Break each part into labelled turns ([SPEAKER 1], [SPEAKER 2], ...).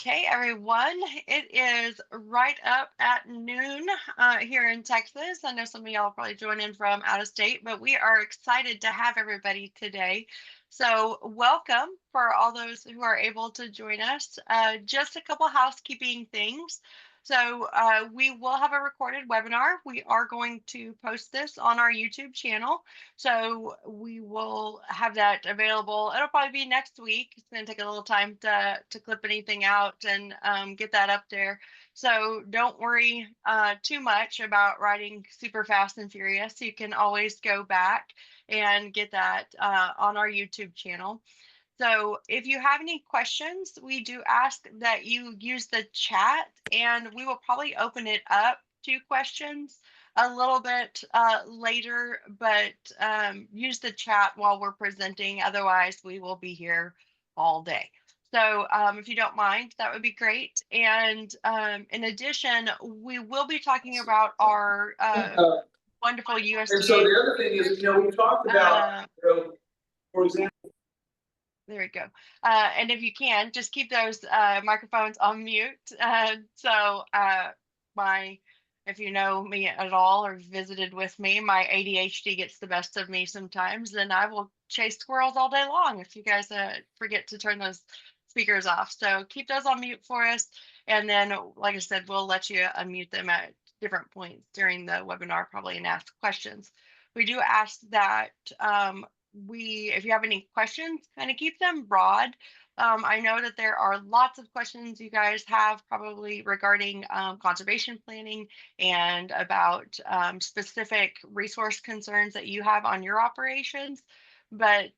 [SPEAKER 1] Okay, everyone, it is right up at noon here in Texas. I know some of y'all probably join in from out of state, but we are excited to have everybody today. So, welcome for all those who are able to join us. Just a couple housekeeping things. So, we will have a recorded webinar. We are going to post this on our YouTube channel. So we will have that available. It'll probably be next week. It's going to take a little time to clip anything out and get that up there. So don't worry too much about writing super fast and furious. You can always go back and get that on our YouTube channel. So if you have any questions, we do ask that you use the chat and we will probably open it up to questions a little bit later, but use the chat while we're presenting. Otherwise, we will be here all day. So if you don't mind, that would be great. And in addition, we will be talking about our wonderful
[SPEAKER 2] And so
[SPEAKER 1] USDA.
[SPEAKER 2] the other thing is, we talked about, for example,
[SPEAKER 1] there we go. And if you can, just keep those microphones on mute. If you know me at all or visited with me, my ADHD gets the best of me sometimes, and I will chase squirrels all day long if you guys forget to turn those speakers off. So keep those on mute for us. And then, like I said, we'll let you unmute them at different points during the webinar, probably, and ask questions. We do ask that if you have any questions, kind of keep them broad. I know that there are lots of questions you guys have probably regarding conservation planning and about specific resource concerns that you have on your operations. But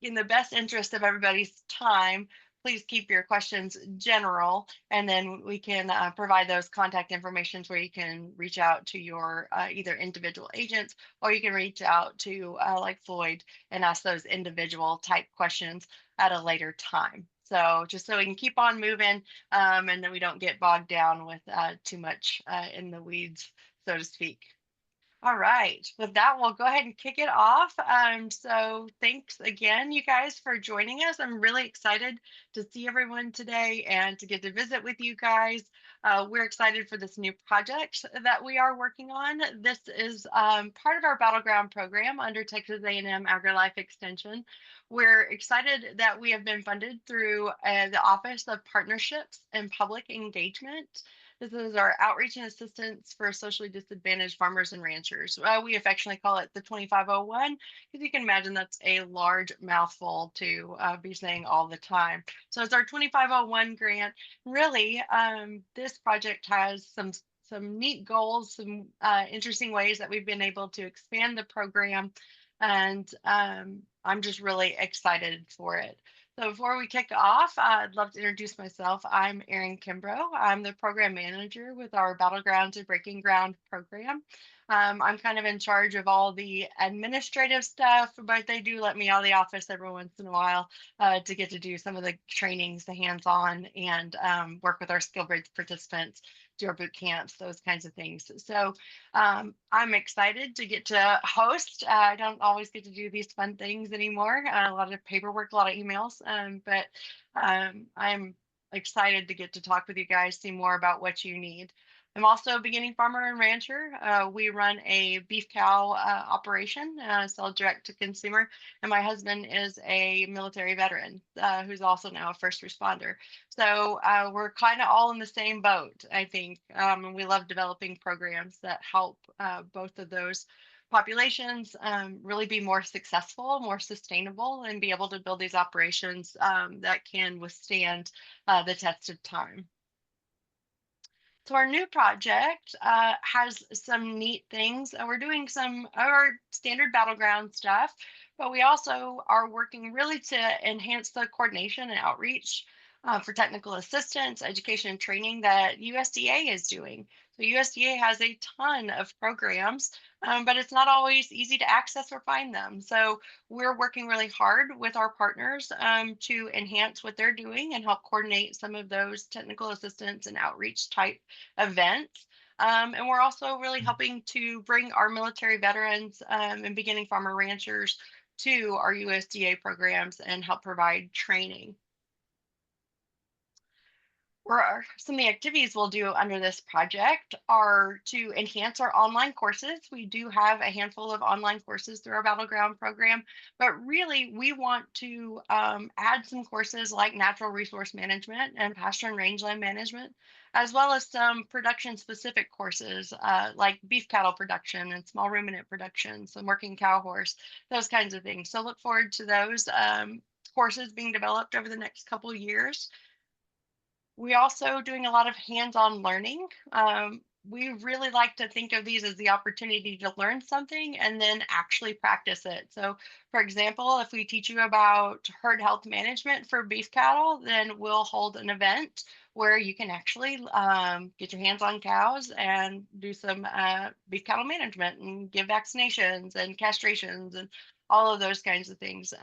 [SPEAKER 1] in the best interest of everybody's time, please keep your questions general, and then we can provide those contact informations where you can reach out to your either individual agents, or you can reach out to like Floyd and ask those individual type questions at a later time. So just so we can keep on moving and then we don't get bogged down with too much in the weeds, so to speak. All right, with that, we'll go ahead and kick it off. So thanks again, you guys, for joining us. I'm really excited to see everyone today and to get to visit with you guys. We're excited for this new project that we are working on. This is part of our Battleground program under Texas A&M AgriLife Extension. We're excited that we have been funded through the Office of Partnerships and Public Engagement. This is our outreach and assistance for socially disadvantaged farmers and ranchers. We affectionately call it the 2501 because you can imagine that's a large mouthful to be saying all the time. So it's our 2501 grant. Really, this project has some neat goals, some interesting ways that we've been able to expand the program, and I'm just really excited for it. So before we kick off, I'd love to introduce myself. I'm Erin Kimbrough. I'm the program manager with our Battleground to Breaking Ground program. I'm kind of in charge of all the administrative stuff, but they do let me out of the office every once in a while to get to do some of the trainings, the hands-on, and work with our skill bridge participants, do our boot camps, those kinds of things. So I'm excited to get to host. I don't always get to do these fun things anymore. A lot of paperwork, a lot of emails, but I'm excited to get to talk with you guys, see more about what you need. I'm also a beginning farmer and rancher. We run a beef cow operation, sell direct to consumer, and my husband is a military veteran who's also now a first responder. So we're kind of all in the same boat, I think, and we love developing programs that help both of those populations really be more successful, more sustainable, and be able to build these operations that can withstand the test of time. So our new project has some neat things. We're doing some of our standard battleground stuff, but we also are working really to enhance the coordination and outreach for technical assistance, education, and training that USDA is doing. So USDA has a ton of programs, but it's not always easy to access or find them. So we're working really hard with our partners to enhance what they're doing and help coordinate some of those technical assistance and outreach type events. And we're also really helping to bring our military veterans and beginning farmer ranchers to our USDA programs and help provide training. some of the activities we'll do under this project are to enhance our online courses. We do have a handful of online courses through our Battleground program, but really we want to add some courses like natural resource management and pasture and rangeland management, as well as some production specific courses like beef cattle production and small ruminant production, some working cow horse, those kinds of things. So look forward to those courses being developed over the next couple of years. We also doing a lot of hands-on learning. We really like to think of these as the opportunity to learn something and then actually practice it. So, for example, if we teach you about herd health management for beef cattle, then we'll hold an event where you can actually get your hands on cows and do some beef cattle management and give vaccinations and castrations and all of those kinds of things.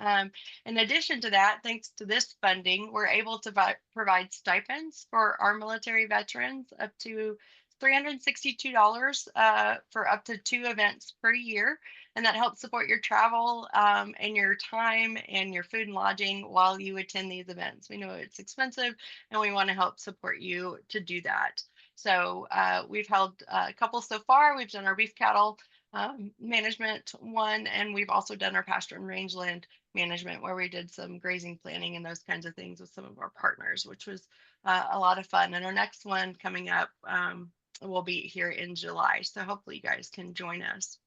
[SPEAKER 1] In addition to that, thanks to this funding, we're able to provide stipends for our military veterans up to $362 for up to 2 events per year. And that helps support your travel and your time and your food and lodging while you attend these events. We know it's expensive and we want to help support you to do that. So we've held a couple so far. We've done our beef cattle management one, and we've also done our pasture and rangeland management where we did some grazing planning and those kinds of things with some of our partners, which was a lot of fun. And our next one coming up will be here in July. So hopefully you guys can join us.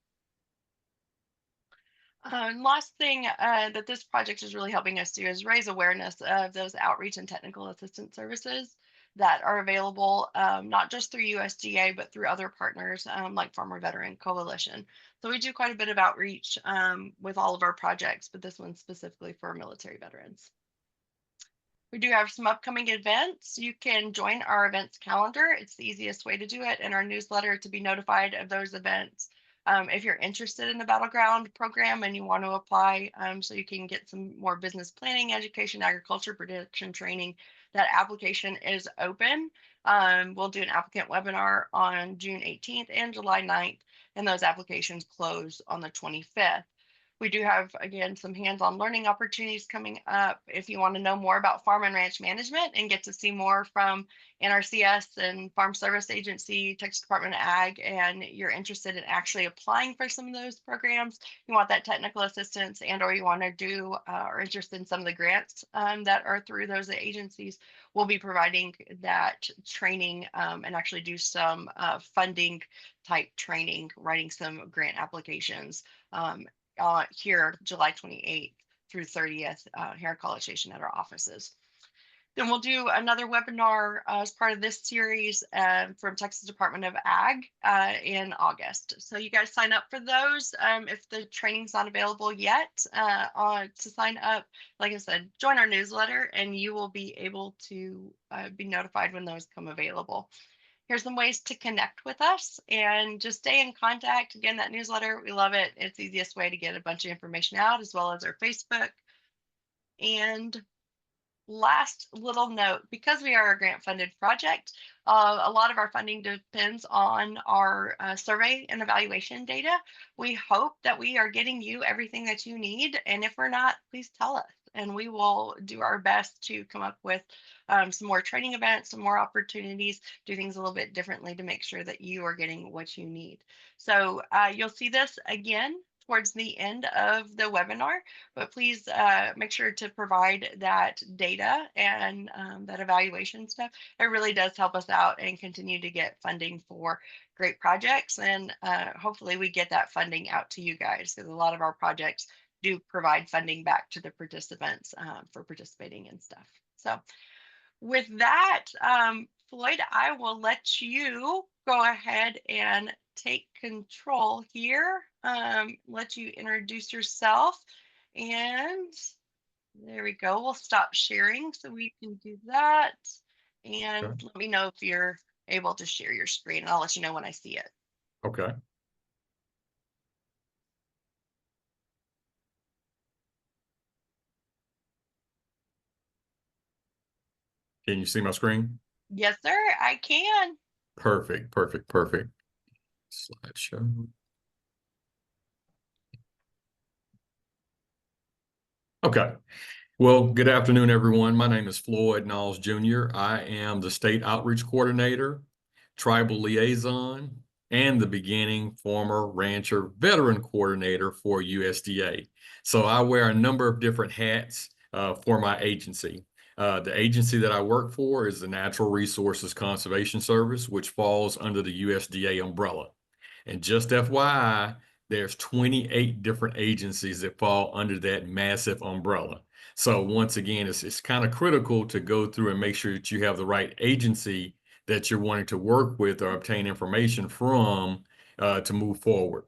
[SPEAKER 1] Last thing that this project is really helping us do is raise awareness of those outreach and technical assistance services that are available not just through USDA, but through other partners like Farmer Veteran Coalition. So we do quite a bit of outreach with all of our projects, but this one's specifically for military veterans. We do have some upcoming events. You can join our events calendar. It's the easiest way to do it in our newsletter to be notified of those events. If you're interested in the Battleground program and you want to apply so you can get some more business planning, education, agriculture production training, that application is open. We'll do an applicant webinar on June 18th and July 9th, and those applications close on the 25th. We do have, again, some hands-on learning opportunities coming up. If you want to know more about farm and ranch management and get to see more from NRCS and Farm Service Agency, Texas Department of Ag, and you're interested in actually applying for some of those programs, you want that technical assistance and or you want to do or interested in some of the grants that are through those agencies, we'll be providing that training and actually do some funding type training, writing some grant applications here July 28th through 30th here in College Station at our offices. Then we'll do another webinar as part of this series from Texas Department of Ag in August. So you guys sign up for those. If the training's not available yet to sign up, like I said, join our newsletter and you will be able to be notified when those come available. Here's some ways to connect with us and just stay in contact. Again, that newsletter, we love it. It's the easiest way to get a bunch of information out, as well as our Facebook. And last little note, because we are a grant funded project, a lot of our funding depends on our survey and evaluation data. We hope that we are getting you everything that you need. And if we're not, please tell us. And we will do our best to come up with some more training events, some more opportunities, do things a little bit differently to make sure that you are getting what you need. So you'll see this again towards the end of the webinar, but please make sure to provide that data and that evaluation stuff. It really does help us out and continue to get funding for great projects. And hopefully we get that funding out to you guys, because a lot of our projects do provide funding back to the participants for participating and stuff. So with that, Floyd, I will let you go ahead and take control here. Let you introduce yourself. And there we go. We'll stop sharing so we can do that. And
[SPEAKER 3] Okay.
[SPEAKER 1] let me know if you're able to share your screen, and I'll let you know when I see it.
[SPEAKER 3] Okay. Can you see my screen?
[SPEAKER 1] Yes, sir, I can.
[SPEAKER 3] Perfect, perfect, perfect. Slideshow. Okay. Well, good afternoon, everyone. My name is Floyd Knowles Jr. I am the State Outreach Coordinator, Tribal Liaison, and the beginning former rancher veteran coordinator for USDA. So I wear a number of different hats for my agency. The agency that I work for is the Natural Resources Conservation Service, which falls under the USDA umbrella. And just FYI, there's 28 different agencies that fall under that massive umbrella. So once again, it's kind of critical to go through and make sure that you have the right agency that you're wanting to work with or obtain information from to move forward.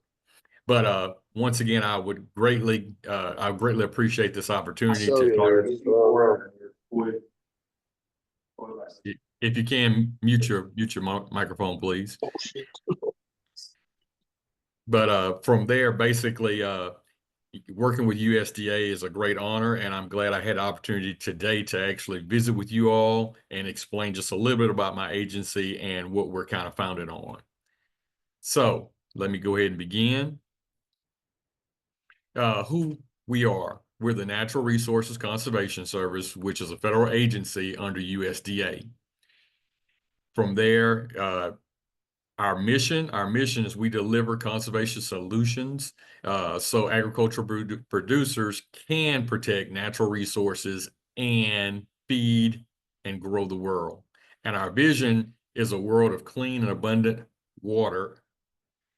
[SPEAKER 3] But once again, I greatly appreciate this opportunity to talk. If you can mute your microphone, please. But from there, basically, working with USDA is a great honor, and I'm glad I had the opportunity today to actually visit with you all and explain just a little bit about my agency and what we're kind of founded on. So let me go ahead and begin. Who we are. We're the Natural Resources Conservation Service, which is a federal agency under USDA. From there, our mission is we deliver conservation solutions so agricultural producers can protect natural resources and feed and grow the world. And our vision is a world of clean and abundant water,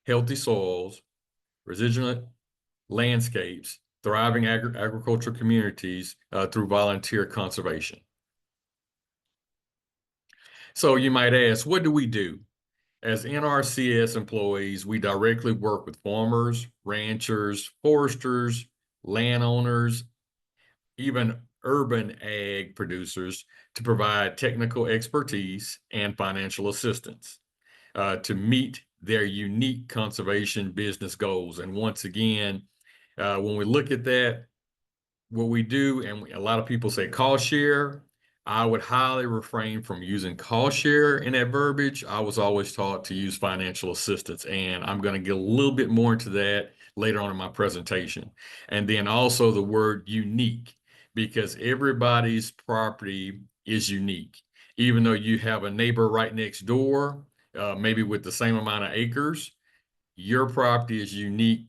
[SPEAKER 3] healthy soils, resilient landscapes, thriving agricultural communities through volunteer conservation. So you might ask, what do we do? As NRCS employees, we directly work with farmers, ranchers, foresters, landowners, even urban ag producers to provide technical expertise and financial assistance to meet their unique conservation business goals. And once again, when we look at that, what we do, and a lot of people say cost share, I would highly refrain from using cost share in that verbiage. I was always taught to use financial assistance, and I'm going to get a little bit more into that later on in my presentation. And then also the word unique, because everybody's property is unique. Even though you have a neighbor right next door, maybe with the same amount of acres, your property is unique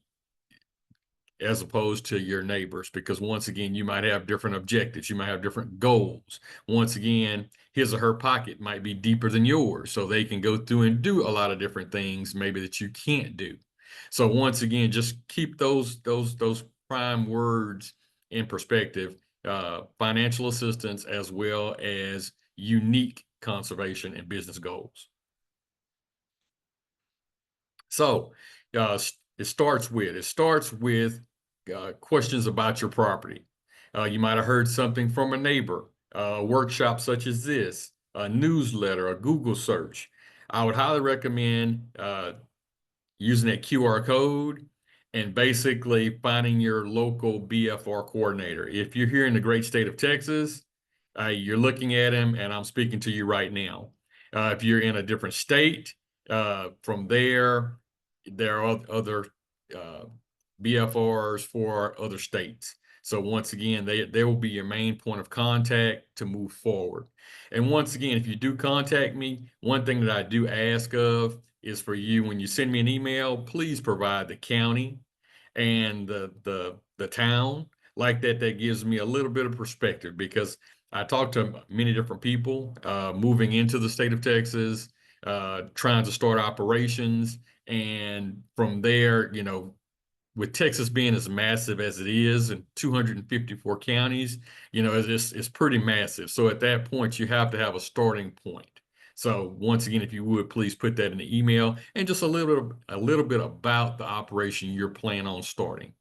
[SPEAKER 3] as opposed to your neighbors, because once again, you might have different objectives. You might have different goals. Once again, his or her pocket might be deeper than yours, so they can go through and do a lot of different things maybe that you can't do. So once again, just keep those prime words in perspective, financial assistance as well as unique conservation and business goals. So it starts with questions about your property. You might have heard something from a neighbor, a workshop such as this, a newsletter, a Google search. I would highly recommend using that QR code and basically finding your local BFR coordinator. If you're here in the great state of Texas, you're looking at him, and I'm speaking to you right now. If you're in a different state, from there are other BFRs for other states. So once again, they will be your main point of contact to move forward. And once again, if you do contact me, one thing that I do ask of is for you, when you send me an email, please provide the county and the town. Like that gives me a little bit of perspective, because I talk to many different people moving into the state of Texas, trying to start operations. And from there, you know, with Texas being as massive as it is and 254 counties, you know, it's pretty massive. So at that point, you have to have a starting point. So once again, if you would, please put that in the email, and just a little bit about the operation you're planning on starting.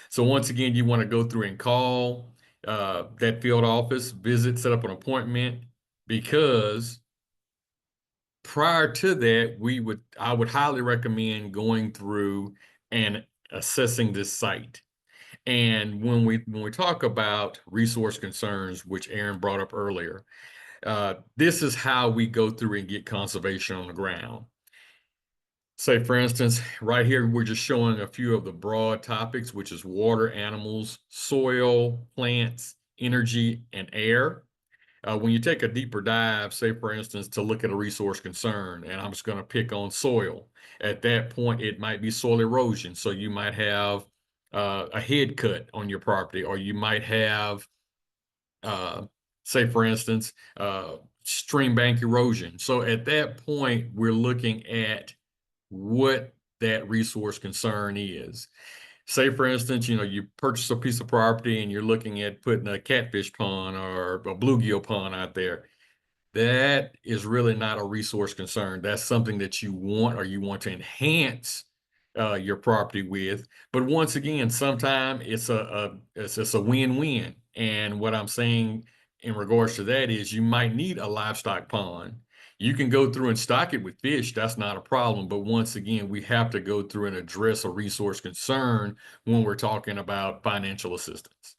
[SPEAKER 3] So once again, you want to go through and call that field office, visit, set up an appointment, because prior to that, I would highly recommend going through and assessing this site. And when we talk about resource concerns, which Aaron brought up earlier, this is how we go through and get conservation on the ground. Say, for instance, right here, we're just showing a few of the broad topics, which is water, animals, soil, plants, energy, and air. When you take a deeper dive, say, for instance, to look at a resource concern, and I'm just going to pick on soil. At that point, it might be soil erosion. So you might have a head cut on your property, or you might have, say, for instance, stream bank erosion. So at that point, we're looking at what that resource concern is. Say, for instance, you purchase a piece of property and you're looking at putting a catfish pond or a bluegill pond out there. That is really not a resource concern. That's something that you want or you want to enhance your property with. But once again, sometimes it's just a win-win. And what I'm saying in regards to that is you might need a livestock pond. You can go through and stock it with fish. That's not a problem. But once again, we have to go through and address a resource concern when we're talking about financial assistance.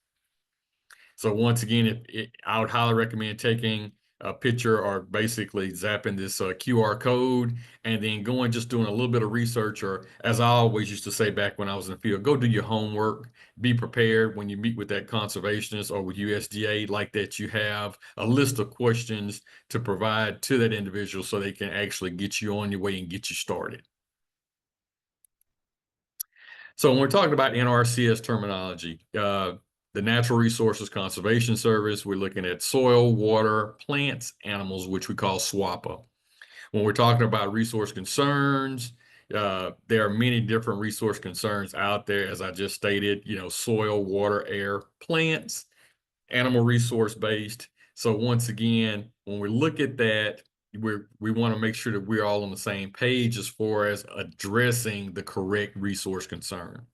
[SPEAKER 3] So once again, I would highly recommend taking a picture or basically zapping this QR code and then just doing a little bit of research, or as I always used to say back when I was in the field, go do your homework, be prepared when you meet with that conservationist or with USDA like that. You have a list of questions to provide to that individual so they can actually get you on your way and get you started. So when we're talking about NRCS terminology, the Natural Resources Conservation Service, we're looking at soil, water, plants, animals, which we call SWAPA. When we're talking about resource concerns, there are many different resource concerns out there, as I just stated, soil, water, air, plants, animal resource based. So once again, when we look at that, we want to make sure that we're all on the same page as far as addressing the correct resource concern.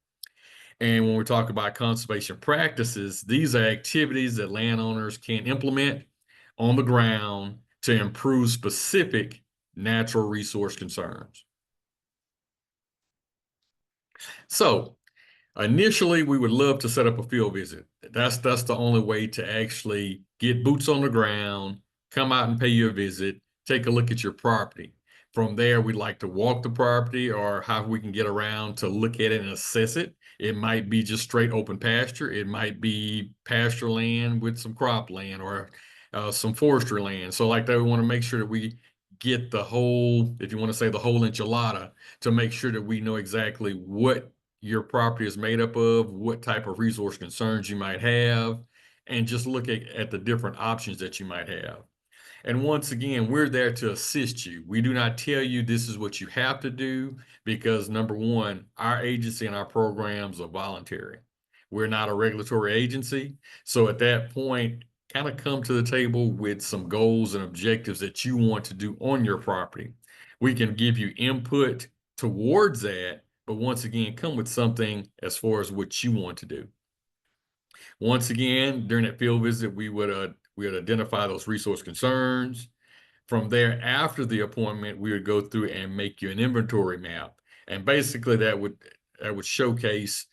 [SPEAKER 3] And when we talk about conservation practices, these are activities that landowners can implement on the ground to improve specific natural resource concerns. So initially, we would love to set up a field visit. That's the only way to actually get boots on the ground, come out and pay you a visit, take a look at your property. From there, we'd like to walk the property or how we can get around to look at it and assess it. It might be just straight open pasture. It might be pasture land with some crop land or some forestry land. So like that, we want to make sure that we get the whole, if you want to say the whole enchilada, to make sure that we know exactly what your property is made up of, what type of resource concerns you might have, and just look at the different options that you might have. And once again, we're there to assist you. We do not tell you this is what you have to do because, number one, our agency and our programs are voluntary. We're not a regulatory agency. So at that point, kind of come to the table with some goals and objectives that you want to do on your property. We can give you input towards that, but once again, come with something as far as what you want to do. Once again, during that field visit, we would identify those resource concerns. From there, after the appointment, we would go through and make you an inventory map. And basically that would showcase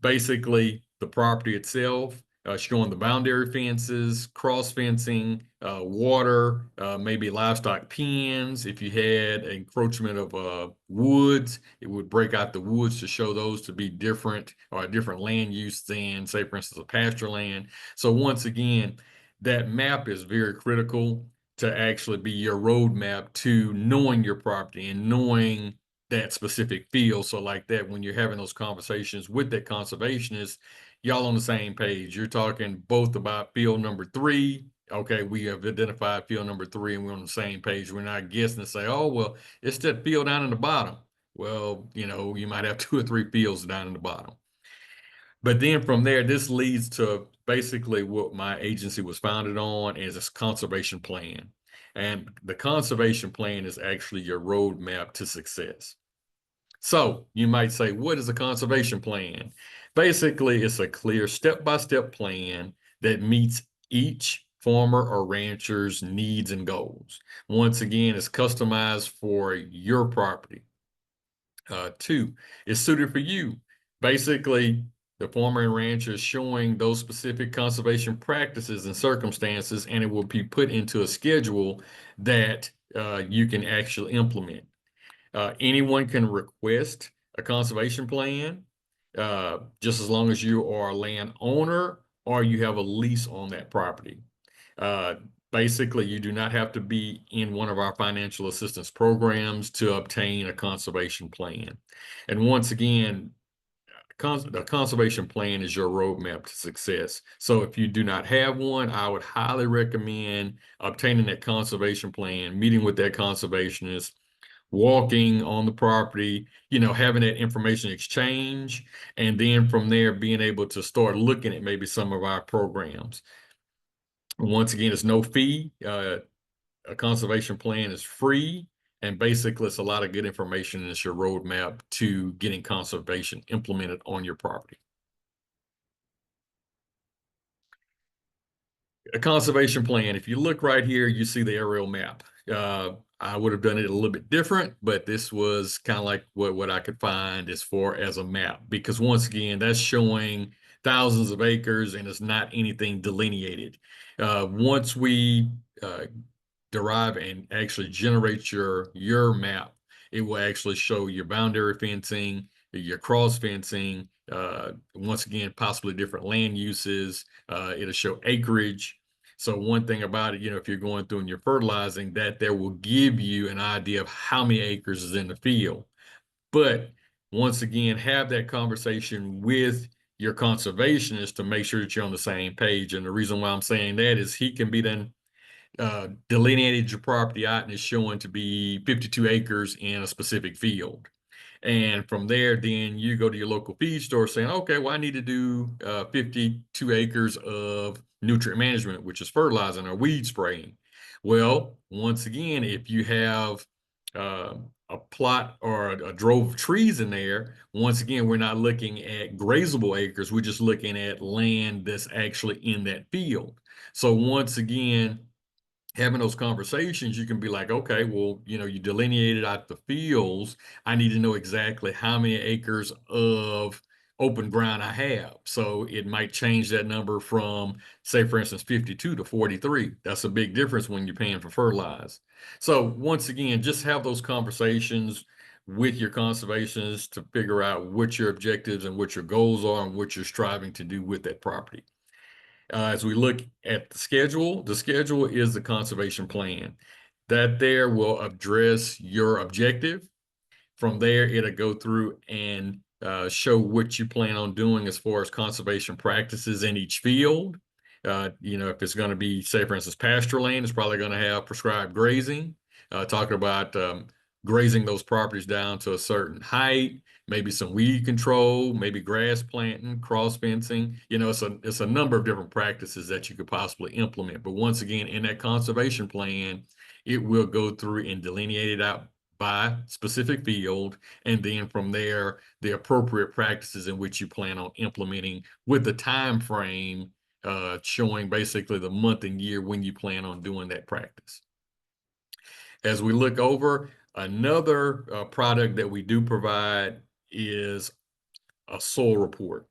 [SPEAKER 3] basically the property itself, showing the boundary fences, cross fencing, water, maybe livestock pens. If you had encroachment of woods, it would break out the woods to show those to be different or a different land use than, say, for instance, a pasture land. So once again, that map is very critical to actually be your roadmap to knowing your property and knowing that specific field. So like that, when you're having those conversations with that conservationist, y'all on the same page. You're talking both about field number 3. Okay, we have identified field number 3 and we're on the same page. We're not guessing to say, oh, well, it's that field down in the bottom. Well, you might have 2 or 3 fields down in the bottom. But then from there, this leads to basically what my agency was founded on is a conservation plan. And the conservation plan is actually your roadmap to success. So you might say, what is a conservation plan? Basically, it's a clear step-by-step plan that meets each farmer or rancher's needs and goals. Once again, it's customized for your property. 2, it's suited for you. Basically, the farmer and rancher is showing those specific conservation practices and circumstances, and it will be put into a schedule that you can actually implement. Anyone can request a conservation plan, just as long as you are a landowner or you have a lease on that property. Basically, you do not have to be in one of our financial assistance programs to obtain a conservation plan. And once again, the conservation plan is your roadmap to success. So if you do not have one, I would highly recommend obtaining that conservation plan, meeting with that conservationist, walking on the property, having that information exchange, and then from there being able to start looking at maybe some of our programs. Once again, it's no fee. A conservation plan is free, and basically it's a lot of good information, and it's your roadmap to getting conservation implemented on your property. A conservation plan, if you look right here, you see the aerial map. I would have done it a little bit different, but this was kind of like what I could find as far as a map, because once again, that's showing thousands of acres and it's not anything delineated. Once we derive and actually generate your map, it will actually show your boundary fencing, your cross fencing, once again, possibly different land uses. It'll show acreage. So one thing about it, if you're going through and you're fertilizing, that there will give you an idea of how many acres is in the field. But once again, have that conversation with your conservationist to make sure that you're on the same page. And the reason why I'm saying that is he can be then delineated your property out and is showing to be 52 acres in a specific field. And from there, then you go to your local feed store saying, okay, well, I need to do 52 acres of nutrient management, which is fertilizing or weed spraying. Well, once again, if you have a plot or a drove of trees in there, once again, we're not looking at grazable acres. We're just looking at land that's actually in that field. So once again, having those conversations, you can be like, okay, well, you delineated out the fields. I need to know exactly how many acres of open ground I have. So it might change that number from, say, for instance, 52 to 43. That's a big difference when you're paying for fertilizer. So once again, just have those conversations with your conservationists to figure out what your objectives and what your goals are and what you're striving to do with that property. As we look at the schedule is the conservation plan. That there will address your objective. From there, it'll go through and show what you plan on doing as far as conservation practices in each field. If it's going to be, say, for instance, pasture land, it's probably going to have prescribed grazing, talking about grazing those properties down to a certain height, maybe some weed control, maybe grass planting, cross fencing. It's a number of different practices that you could possibly implement. But once again, in that conservation plan, it will go through and delineate it out by specific field, and then from there, the appropriate practices in which you plan on implementing with the time frame showing basically the month and year when you plan on doing that practice. As we look over, another product that we do provide is a soil report.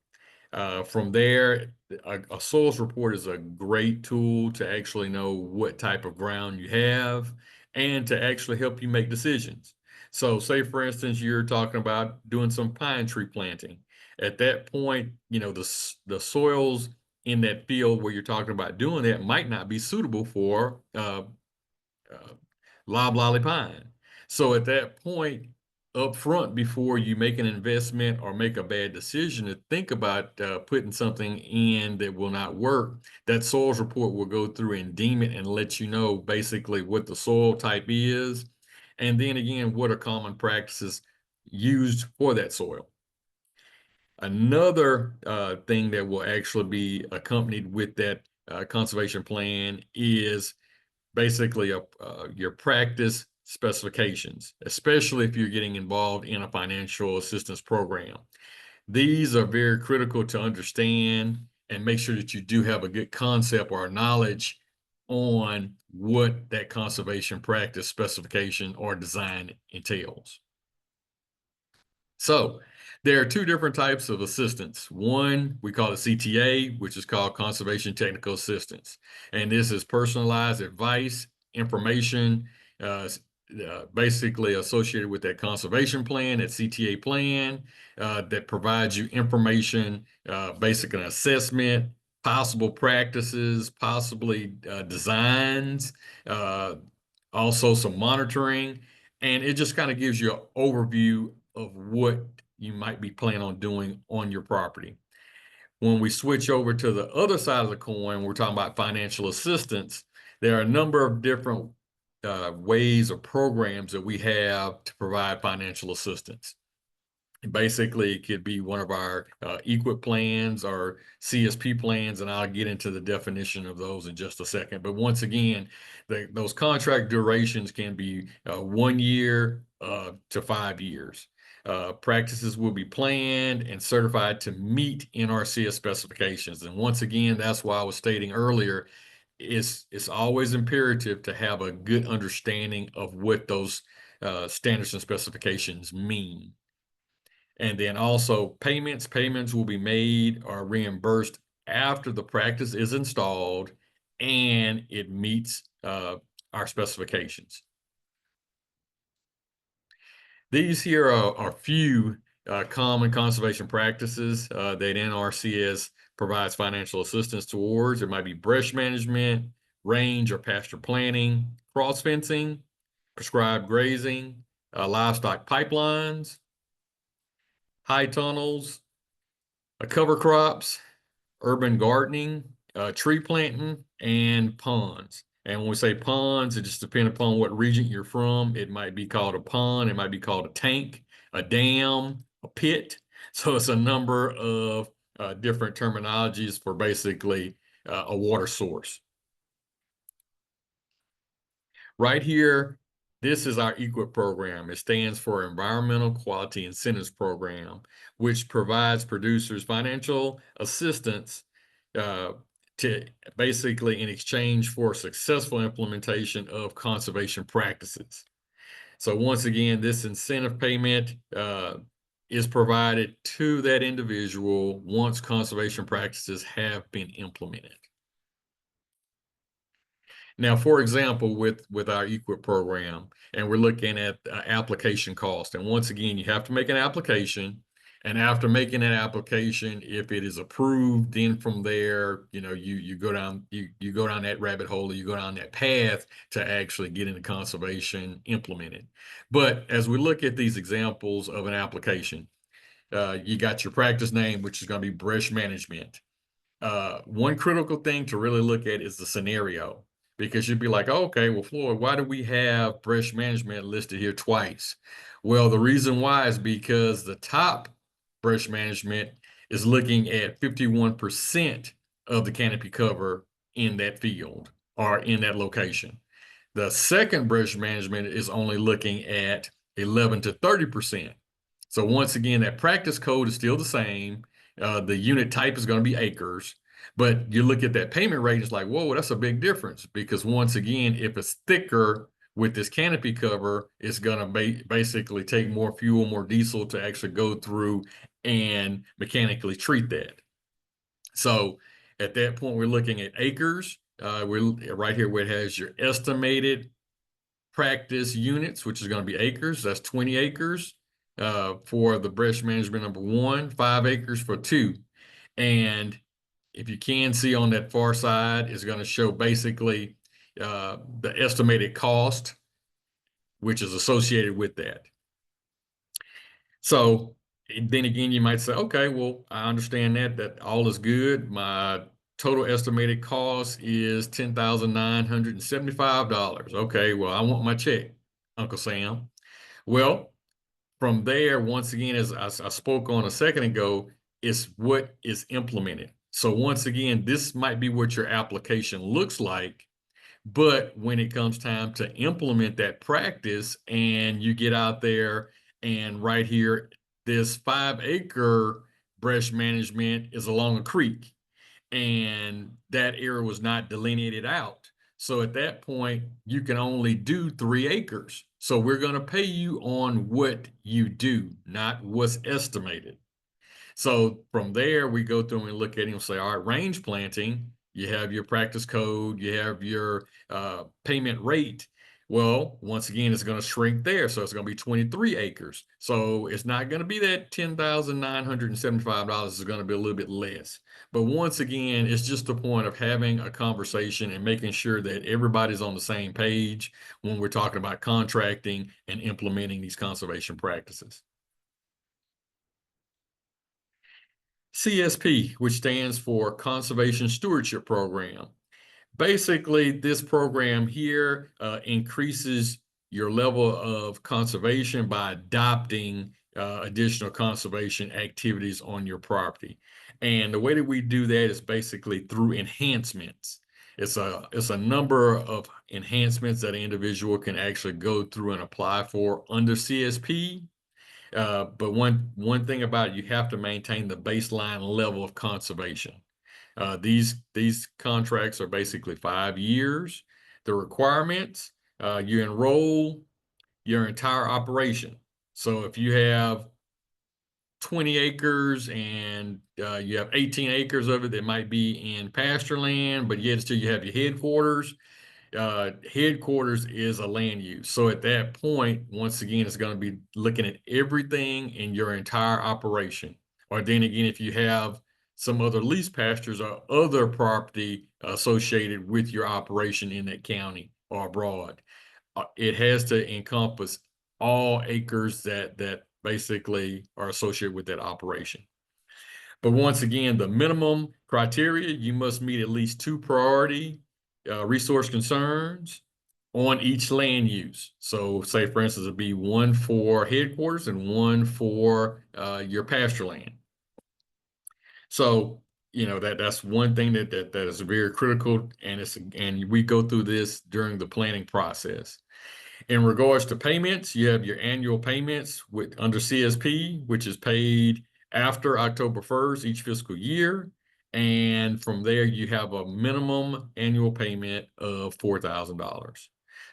[SPEAKER 3] From there, a soils report is a great tool to actually know what type of ground you have and to actually help you make decisions. So say, for instance, you're talking about doing some pine tree planting. At that point, the soils in that field where you're talking about doing that might not be suitable for loblolly pine. So at that point, up front, before you make an investment or make a bad decision, to think about putting something in that will not work, that soils report will go through and deem it and let you know basically what the soil type is, and then again, what are common practices used for that soil. Another thing that will actually be accompanied with that conservation plan is basically your practice specifications, especially if you're getting involved in a financial assistance program. These are very critical to understand and make sure that you do have a good concept or knowledge on what that conservation practice specification or design entails. So there are two different types of assistance. One, we call it CTA, which is called Conservation Technical Assistance. And this is personalized advice, information, basically associated with that conservation plan, that CTA plan, that provides you information, basic an assessment, possible practices, possibly designs, also some monitoring, and it just kind of gives you an overview of what you might be planning on doing on your property. When we switch over to the other side of the coin, we're talking about financial assistance. There are a number of different ways or programs that we have to provide financial assistance. Basically, it could be one of our EQIP plans or CSP plans, and I'll get into the definition of those in just a second. But once again, those contract durations can be 1 year to 5 years. Practices will be planned and certified to meet NRCS specifications. And once again, that's why I was stating earlier, it's always imperative to have a good understanding of what those standards and specifications mean. And then also payments will be made or reimbursed after the practice is installed and it meets our specifications. These here are a few common conservation practices that NRCS provides financial assistance towards. It might be brush management, range or pasture planting, cross fencing, prescribed grazing, livestock pipelines, high tunnels, cover crops, urban gardening, tree planting, and ponds. And when we say ponds, it just depends upon what region you're from. It might be called a pond, it might be called a tank, a dam, a pit. So it's a number of different terminologies for basically a water source. Right here, this is our EQIP program. It stands for Environmental Quality Incentives Program, which provides producers financial assistance to basically in exchange for successful implementation of conservation practices. So once again, this incentive payment is provided to that individual once conservation practices have been implemented. Now, for example, with our EQIP program, and we're looking at application cost. And once again, you have to make an application. And after making that application, if it is approved, then from there, you go down that rabbit hole, or you go down that path to actually get into conservation implemented. But as we look at these examples of an application, you got your practice name, which is going to be brush management. One critical thing to really look at is the scenario, because you'd be like, oh, okay, well, Floyd, why do we have brush management listed here twice? Well, the reason why is because the top brush management is looking at 51% of the canopy cover in that field or in that location. The second brush management is only looking at 11 to 30%. So once again, that practice code is still the same. The unit type is going to be acres, but you look at that payment rate, it's like, whoa, that's a big difference, because once again, if it's thicker with this canopy cover, it's going to basically take more fuel, more diesel to actually go through and mechanically treat that. So at that point, we're looking at acres. We're right here where it has your estimated practice units, which is going to be acres. That's 20 acres for the brush management number 1, 5 acres for 2. And if you can see on that far side, is going to show basically the estimated cost, which is associated with that. So then again, you might say, okay, well, I understand that all is good. My total estimated cost is $10,975. Okay, well, I want my check, Uncle Sam. Well, from there, once again, as I spoke on a second ago, it's what is implemented. So once again, this might be what your application looks like, but when it comes time to implement that practice and you get out there and right here, this 5-acre brush management is along a creek and that area was not delineated out. So at that point, you can only do 3 acres. So we're going to pay you on what you do, not what's estimated. So from there, we go through and look at it and say, all right, range planting, you have your practice code, you have your payment rate. Well, once again, it's going to shrink there. So it's going to be 23 acres. So it's not going to be that $10,975. It's going to be a little bit less. But once again, it's just the point of having a conversation and making sure that everybody's on the same page when we're talking about contracting and implementing these conservation practices. CSP, which stands for Conservation Stewardship Program. Basically, this program here increases your level of conservation by adopting additional conservation activities on your property. And the way that we do that is basically through enhancements. It's a number of enhancements that an individual can actually go through and apply for under CSP. But one thing about it, you have to maintain the baseline level of conservation. These contracts are basically 5 years. The requirements, you enroll your entire operation. So if you have 20 acres and you have 18 acres of it that might be in pasture land, but yet still you have your headquarters. Headquarters is a land use. So at that point, once again, it's going to be looking at everything in your entire operation. Or then again, if you have some other lease pastures or other property associated with your operation in that county or abroad, it has to encompass all acres that basically are associated with that operation. But once again, the minimum criteria, you must meet at least 2 priority resource concerns on each land use. So say, for instance, it'd be 1 for headquarters and 1 for your pasture land. So, you know, that's one thing that is very critical, and we go through this during the planning process. In regards to payments, you have your annual payments under CSP, which is paid after October 1st each fiscal year. And from there, you have a minimum annual payment of $4,000.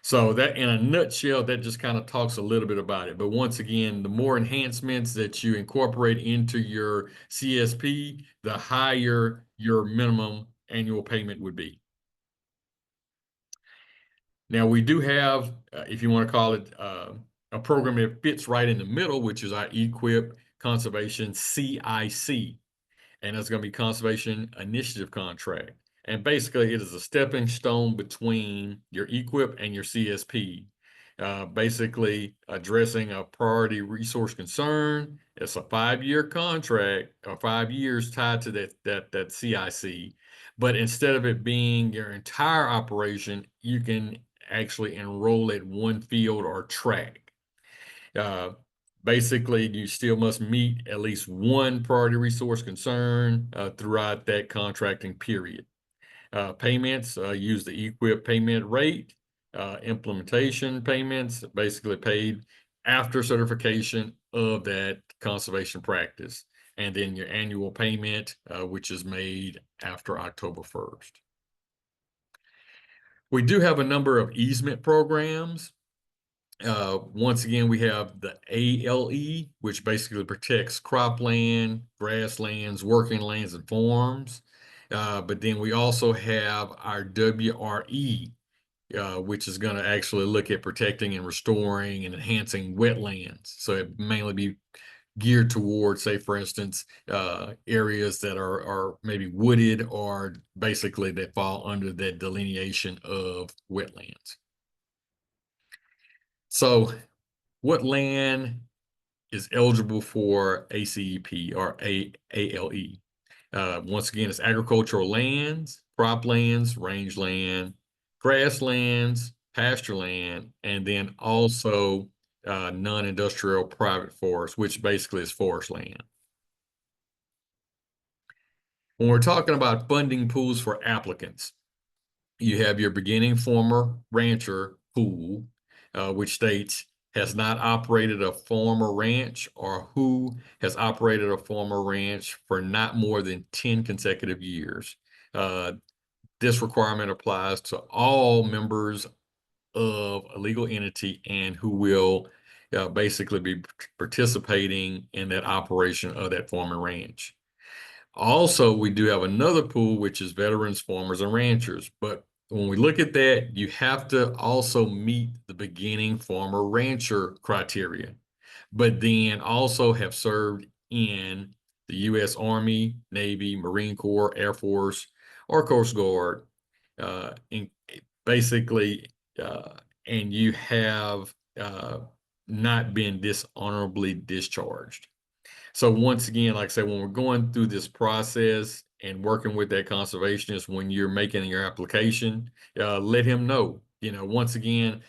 [SPEAKER 3] So that, in a nutshell, that just kind of talks a little bit about it. But once again, the more enhancements that you incorporate into your CSP, the higher your minimum annual payment would be. Now, we do have, if you want to call it a program that fits right in the middle, which is our EQIP Conservation CIC. And that's going to be Conservation Initiative Contract. And basically, it is a stepping stone between your EQIP and your CSP. Basically, addressing a priority resource concern. It's a 5-year contract, or 5 years tied to that CIC. But instead of it being your entire operation, you can actually enroll at one field or track. Basically, you still must meet at least 1 priority resource concern throughout that contracting period. Payments, use the EQIP payment rate. Implementation payments, basically paid after certification of that conservation practice. And then your annual payment, which is made after October 1st. We do have a number of easement programs. Once again, we have the ALE, which basically protects cropland, grasslands, working lands, and farms. But then we also have our WRE, which is going to actually look at protecting and restoring and enhancing wetlands. So it mainly be geared towards, say, for instance, areas that are maybe wooded or basically that fall under that delineation of wetlands. So what land is eligible for ACEP or ALE? Once again, it's agricultural lands, croplands, rangeland, grasslands, pasture land, and then also non-industrial private forest, which basically is forest land. When we're talking about funding pools for applicants, you have your beginning farmer rancher pool, which states has not operated a farm or ranch, or who has operated a farm or ranch for not more than 10 consecutive years. This requirement applies to all members of a legal entity and who will basically be participating in that operation of that farm and ranch. Also, we do have another pool, which is veterans, farmers, and ranchers. But when we look at that, you have to also meet the beginning farmer rancher criteria, but then also have served in the U.S. Army, Navy, Marine Corps, Air Force, or Coast Guard, in basically, and you have not been dishonorably discharged. So once again, like I said, when we're going through this process and working with that conservationist, when you're making your application, let him know. Once again,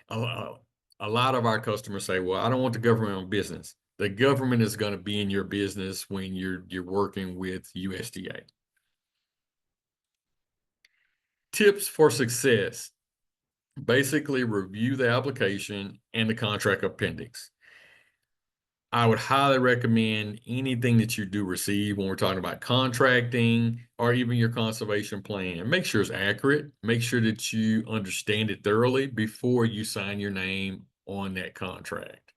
[SPEAKER 3] a, a lot of our customers say, "Well, I don't want the government on business." The government is going to be in your business when you're working with USDA. Tips for success. Basically, review the application and the contract appendix. I would highly recommend anything that you do receive when we're talking about contracting or even your conservation plan. Make sure it's accurate. Make sure that you understand it thoroughly before you sign your name on that contract.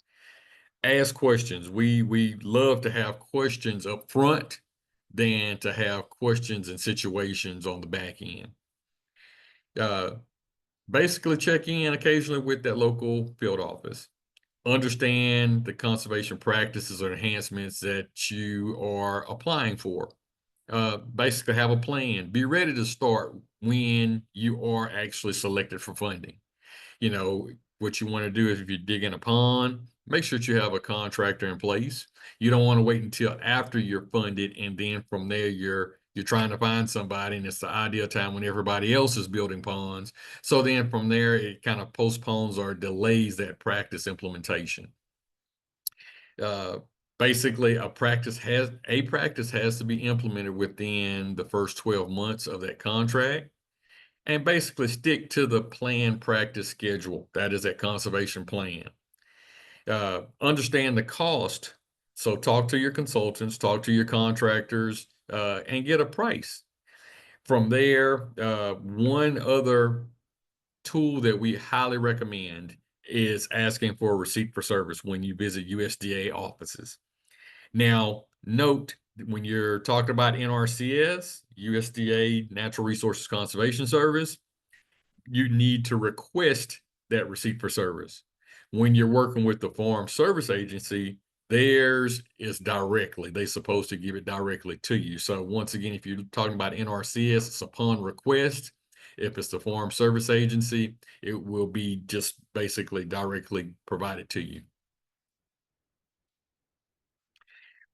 [SPEAKER 3] Ask questions. We love to have questions up front than to have questions and situations on the back end. Basically, check in occasionally with that local field office. Understand the conservation practices or enhancements that you are applying for. Basically, have a plan. Be ready to start when you are actually selected for funding. What you want to do is if you dig in a pond, make sure that you have a contractor in place. You don't want to wait until after you're funded, and then from there you're trying to find somebody, and it's the ideal time when everybody else is building ponds. So then from there, it kind of postpones or delays that practice implementation. Basically, a practice has to be implemented within the first 12 months of that contract. And basically stick to the planned practice schedule. That is that conservation plan. Understand the cost. So talk to your consultants, talk to your contractors, and get a price. From there, one other tool that we highly recommend is asking for a receipt for service when you visit USDA offices. Now, note when you're talking about NRCS, USDA Natural Resources Conservation Service, you need to request that receipt for service. When you're working with the Farm Service Agency, theirs is directly. They're supposed to give it directly to you. So once again, if you're talking about NRCS, it's upon request. If it's the Farm Service Agency, it will be just basically directly provided to you.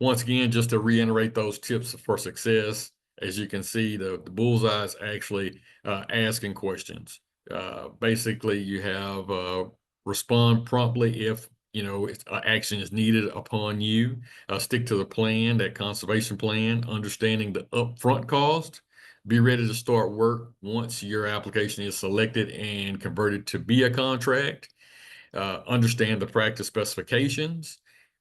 [SPEAKER 3] Once again, just to reiterate those tips for success, as you can see, the bullseye is actually asking questions. Basically, you have respond promptly if action is needed upon you. Stick to the plan, that conservation plan, understanding the upfront cost. Be ready to start work once your application is selected and converted to be a contract. Understand the practice specifications.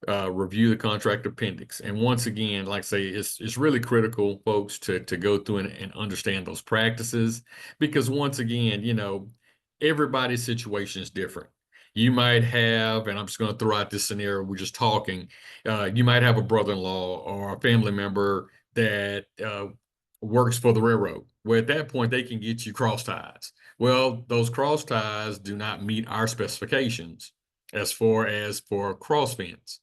[SPEAKER 3] Review the contract appendix. And once again, like I say, it's really critical, folks, to go through and understand those practices, because once again, everybody's situation is different. You might have, and I'm just going to throw out this scenario, we're just talking, you might have a brother-in-law or a family member that works for the railroad, where at that point they can get you cross ties. Well, those cross ties do not meet our specifications as far as for cross fence.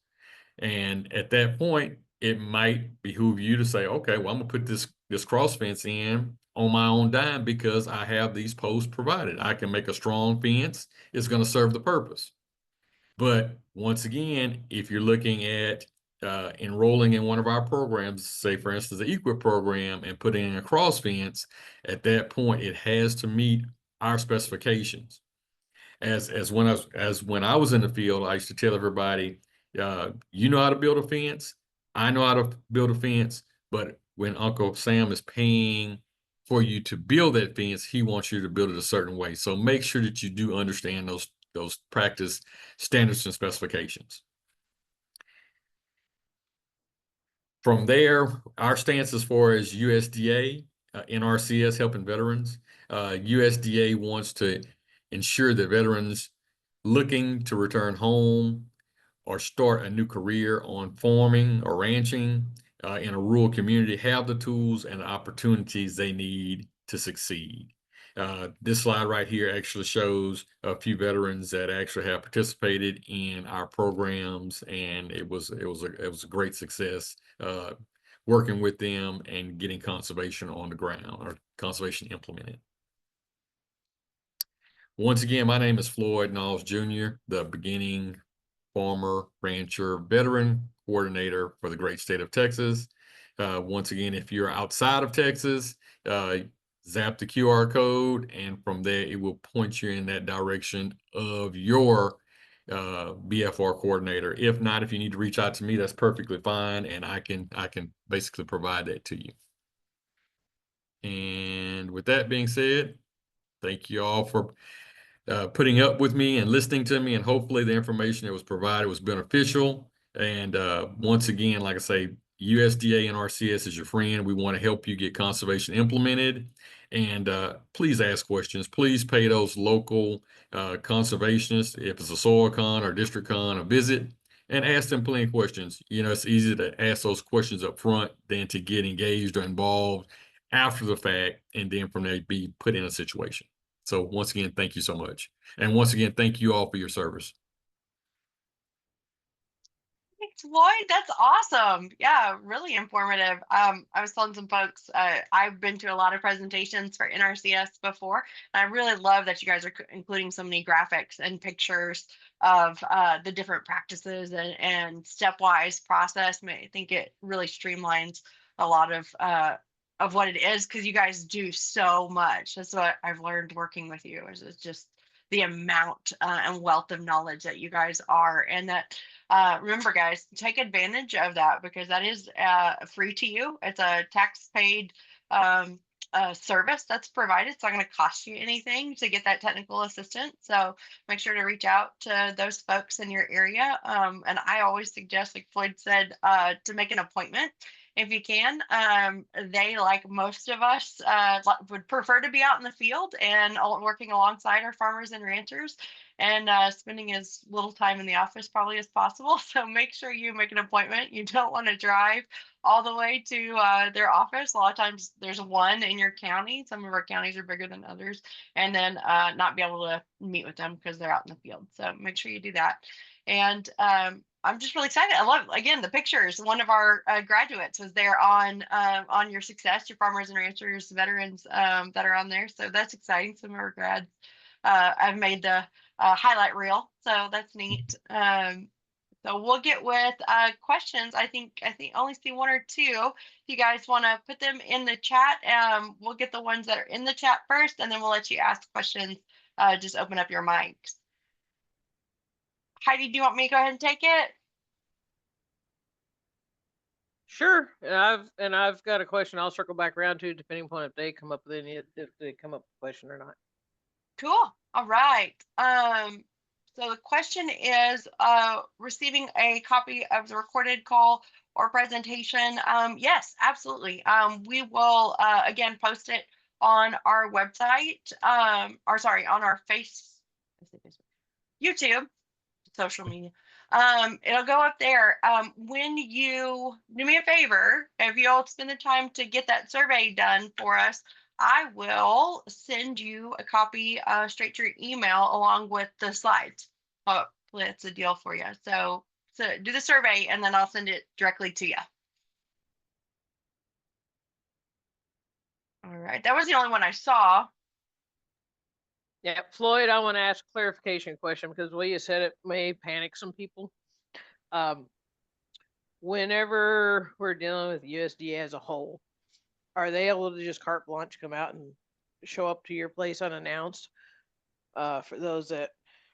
[SPEAKER 3] And at that point, it might behoove you to say, okay, well, I'm gonna put this cross fence in on my own dime because I have these posts provided. I can make a strong fence. It's going to serve the purpose. But once again, if you're looking at enrolling in one of our programs, say for instance, the EQIP program, and putting in a cross fence, at that point, it has to meet our specifications. As when I was in the field, I used to tell everybody, you know how to build a fence, I know how to build a fence, but when Uncle Sam is paying for you to build that fence, he wants you to build it a certain way. So make sure that you do understand those practice standards and specifications. From there, our stance as far as USDA, NRCS helping veterans, USDA wants to ensure that veterans looking to return home or start a new career on farming or ranching in a rural community have the tools and opportunities they need to succeed. This slide right here actually shows a few veterans that actually have participated in our programs, and it was a great success working with them and getting conservation on the ground, or conservation implemented. Once again, my name is Floyd Knowles Jr., the beginning farmer, rancher, veteran coordinator for the great state of Texas. Once again, if you're outside of Texas, zap the QR code, and from there it will point you in that direction of your BFR coordinator. If not, if you need to reach out to me, that's perfectly fine, and I can basically provide that to you. And with that being said, thank you all for putting up with me and listening to me, and hopefully the information that was provided was beneficial. And once again, like I say, USDA and NRCS is your friend. We want to help you get conservation implemented. And please ask questions. Please pay those local conservationists, if it's a soil con or district con, a visit, and ask them plenty of questions. You know, it's easy to ask those questions up front than to get engaged or involved after the fact, and then from there be put in a situation. So once again, thank you so much. And once again, thank you all for your service.
[SPEAKER 1] Thanks, Lloyd. That's awesome. Yeah, really informative. I was telling some folks, I've been to a lot of presentations for NRCS before, and I really love that you guys are including so many graphics and pictures of the different practices and stepwise process. I think it really streamlines a lot of what it is, because you guys do so much. That's what I've learned working with you, is it's just the amount and wealth of knowledge that you guys are, and that remember, guys, take advantage of that, because that is free to you. It's a tax paid service that's provided. It's not going to cost you anything to get that technical assistance. So make sure to reach out to those folks in your area. And I always suggest, like Floyd said, to make an appointment if you can. They, like most of us, would prefer to be out in the field and working alongside our farmers and ranchers, and spending as little time in the office probably as possible. So make sure you make an appointment. You don't want to drive all the way to their office. A lot of times there's one in your county. Some of our counties are bigger than others, and then not be able to meet with them because they're out in the field. So make sure you do that. And I'm just really excited. I love, again, the pictures. One of our graduates was there on your success, your farmers and ranchers, veterans that are on there. So that's exciting. Some of our grads, I've made the highlight reel, so that's neat. So we'll get with questions. I think only see one or two. If you guys want to put them in the chat, we'll get the ones that are in the chat first, and then we'll let you ask questions. Just open up your mics. Heidi, do you want me to go ahead and take it?
[SPEAKER 4] Sure. And I've got a question I'll circle back around to, depending upon if they come up with any, if they come up with a question or not.
[SPEAKER 1] Cool. All right. So the question is, receiving a copy of the recorded call or presentation. Yes, absolutely. We will again post it on our website, or sorry, on our YouTube, social media. It'll go up there. When you do me a favor, if you'll spend the time to get that survey done for us, I will send you a copy straight to your email along with the slides. Hopefully that's a deal for you. So do the survey, and then I'll send it directly to you. All right, that was the only one I saw.
[SPEAKER 4] Yeah, Floyd, I want to ask a clarification question, because the way you said it may panic some people. Whenever we're dealing with USDA as a whole, are they able to just carte blanche come out and show up to your place unannounced? For those that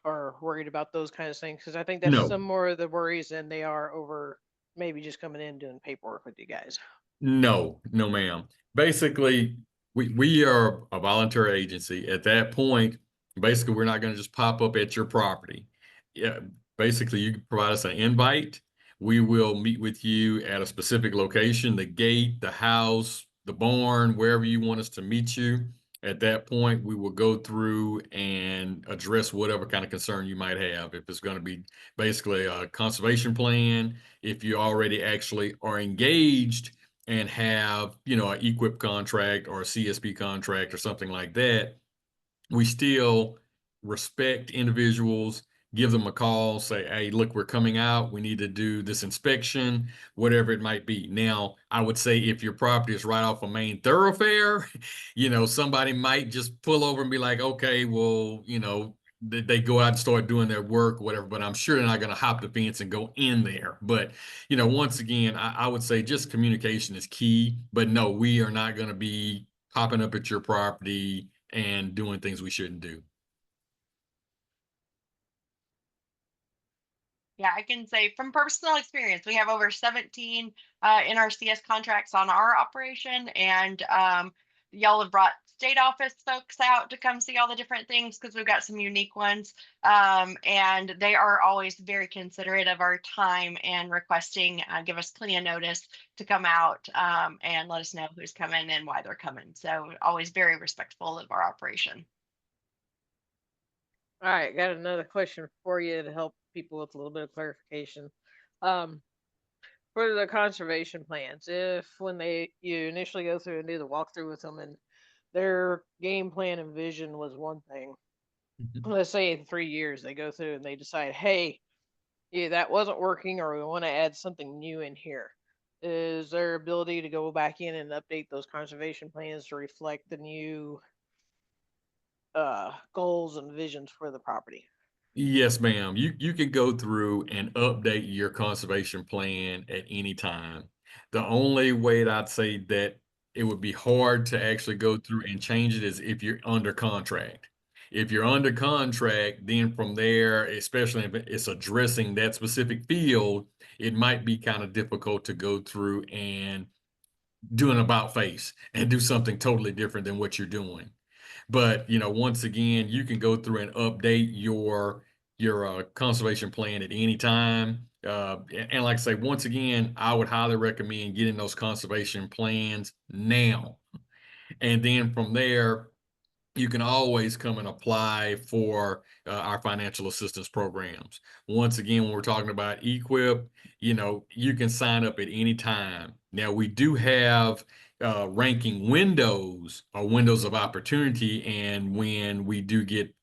[SPEAKER 4] are worried about those kinds of things, because I think that's some more of the worries than they are over maybe just coming in doing paperwork with you guys.
[SPEAKER 3] No, ma'am. Basically, we are a voluntary agency. At that point, basically, we're not going to just pop up at your property. Yeah, basically, you can provide us an invite. We will meet with you at a specific location, the gate, the house, the barn, wherever you want us to meet you. At that point, we will go through and address whatever kind of concern you might have. If it's going to be basically a conservation plan, if you already actually are engaged and have, you know, an EQIP contract or a CSP contract or something like that, we still respect individuals, give them a call, say, hey, look, we're coming out. We need to do this inspection, whatever it might be. Now, I would say if your property is right off a main thoroughfare, somebody might just pull over and be like, okay, well, they go out and start doing their work, whatever, but I'm sure they're not going to hop the fence and go in there. But, once again, I would say just communication is key, but no, we are not going to be popping up at your property and doing things we shouldn't do.
[SPEAKER 1] Yeah, I can say from personal experience, we have over 17 NRCS contracts on our operation, and y'all have brought state office folks out to come see all the different things because we've got some unique ones. And they are always very considerate of our time and requesting, give us plenty of notice to come out and let us know who's coming and why they're coming. So always very respectful of our operation.
[SPEAKER 4] All right, got another question for you to help people with a little bit of clarification. For the conservation plans, if when you initially go through and do the walkthrough with them and their game plan and vision was one thing, let's say in 3 years they go through and they decide, hey, yeah, that wasn't working, or we want to add something new in here. Is there ability to go back in and update those conservation plans to reflect the new goals and visions for the property?
[SPEAKER 3] Yes, ma'am. You can go through and update your conservation plan at any time. The only way that I'd say that it would be hard to actually go through and change it is if you're under contract. If you're under contract, then from there, especially if it's addressing that specific field, it might be kind of difficult to go through and do an about face and do something totally different than what you're doing. But once again, you can go through and update your conservation plan at any time. And like I say, once again, I would highly recommend getting those conservation plans now. And then from there, you can always come and apply for our financial assistance programs. Once again, when we're talking about EQIP, you can sign up at any time. Now, we do have ranking windows or windows of opportunity, and when we do get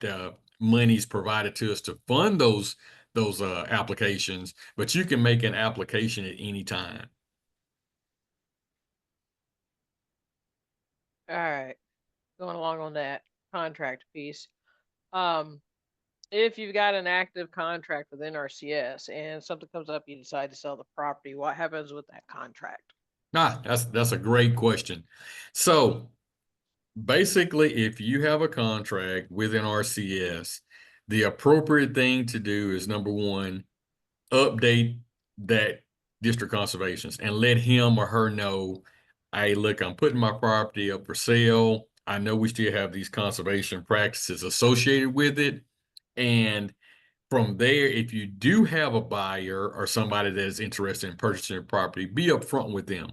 [SPEAKER 3] monies provided to us to fund those applications, but you can make an application at any time.
[SPEAKER 4] All right, going along on that contract piece. If you've got an active contract with NRCS and something comes up, you decide to sell the property, what happens with that contract?
[SPEAKER 3] That's a great question. So basically, if you have a contract with NRCS, the appropriate thing to do is number one, update that district conservations and let him or her know, hey, look, I'm putting my property up for sale. I know we still have these conservation practices associated with it. And from there, if you do have a buyer or somebody that is interested in purchasing a property, be upfront with them.